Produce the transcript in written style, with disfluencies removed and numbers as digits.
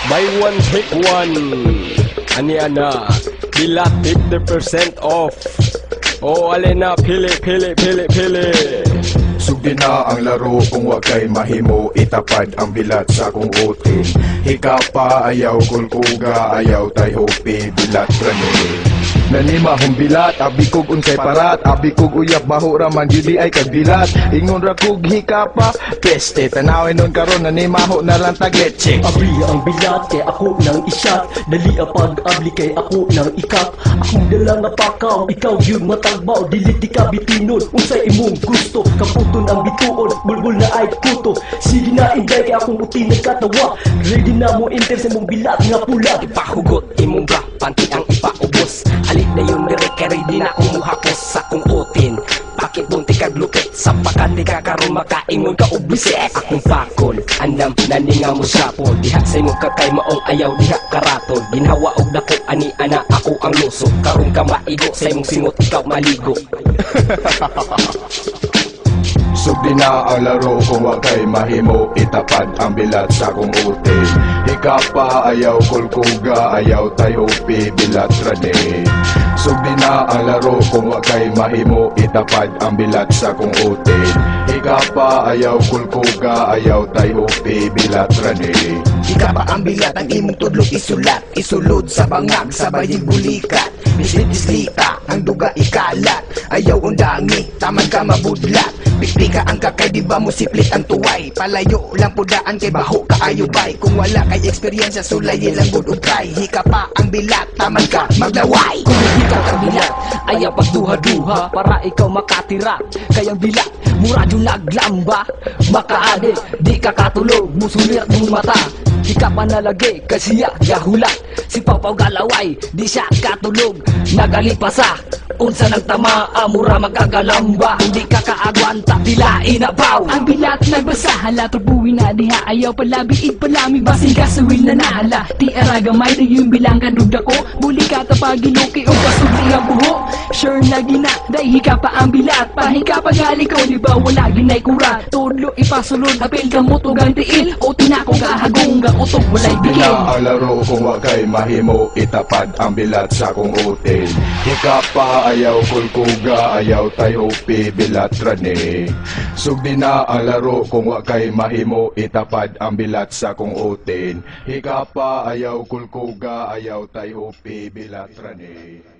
Buy one, take one. Ani ana, bilat 50% off. Oh, alena, pili, pili, pili, pili. Sugdi na ang laro kung wag kay mahimo, itapad ang bilat sa kong utin. Hikapa ayaw kulkuga, ayaw tay hopi, bilat rani. Nanima hong bilat, abikog unsay parat, abikog uyab baho raman judi ay kagbilat. Ingon ra kog hikapa, peste tanawin nun karon nanima ho na lang tagetche. Abri ang bilat kay ako nang isyat, dali ang pag-abli kay ako nang ikap. Akong dala nga pakaw, ikaw yung matagbaw, dilit di ka bitinon, unsay imong gusto. Kaputon ang bituon, bulbul na ay puto. Sige na inday kay akong uti nagkatawa. Ready na mo enter sa imong bilat nga pula. Ipahugot imong bra, panty ang ipaubos. Halit na yun direk, kaya di na akong muhapos sa kong utin. Bakit bunti kaglupit, sa pakati ka karon makaingon ka ubisit. Akong pakol, andam naninga mo sapol. Diha sa imong kakay maong ayaw, diha karatol. Ginhawa og dako, ani ana ako ang luso. Karon ka maigo, sa imong singot ikaw maligo. Sugdi na ang laro kung wag kay mahimo, itapad ang bilat sa kong utin. Hikapa ayaw kulkuga, ayaw tay hopi, bilat rani. Sugdi na ang laro kung wag kay mahimo, itapad ang bilat sa kong utin. Hikapa ayaw kulkuga, ayaw tay hopi, bilat rani. Hikapa ang bilat ang imong tudlo isulat, isulod sa bangag sabaying bulikat. Bislit-bislita ang duga ikalat, ayaw undangi, taman ka mabudlat. Bikbika ang kakay, di ba mo siplit ang tuway. Palayo lang pudaan kay baho kaayo bay. Kung wala kay eksperyensya, sulayin lang good try. Hika pa ang bilat, taman ka maglaway. Kung hindi ka ang bilat, ayaw pagduha-duha para ikaw makatira. Kayang bilat, mura yung naglamba. Makaade, di ka katulog, musulirat mong mata. Di ka panalagi, kasi gahulat. Si Papaw Galaway, di siya katulog. Nagalipasa, unsa nang tama, mura magagalamba. Hindi ka kaagwanta, dilain na baw. Ang bilat nagbasa, hala tubuhin na diha. Ayaw palabiid palami, basing kasawil na nahala. Ti aragamay na yung bilang kanugda ko. Buli ka tapaginuki o kasugli ang buho. Sure na gina, dahil hika pa ang bilat. Pahika pa gali ko, di ba wala ginay kura. Tudlo ipasulod, apel ka mo tugang tiil. O tinako kahagong ga utog walay Sugdi bigil. na ang laro kung wag kay mahimo, itapad ang bilat sa kong utin. Hikapa ayaw kulkuga, ayaw tay hopi, bilat rani. Sugdi na ang laro kung wag kay mahimo, itapad ang bilat sa kong utin. Hikapa ayaw kulkuga, ayaw tay hopi, bilat rani.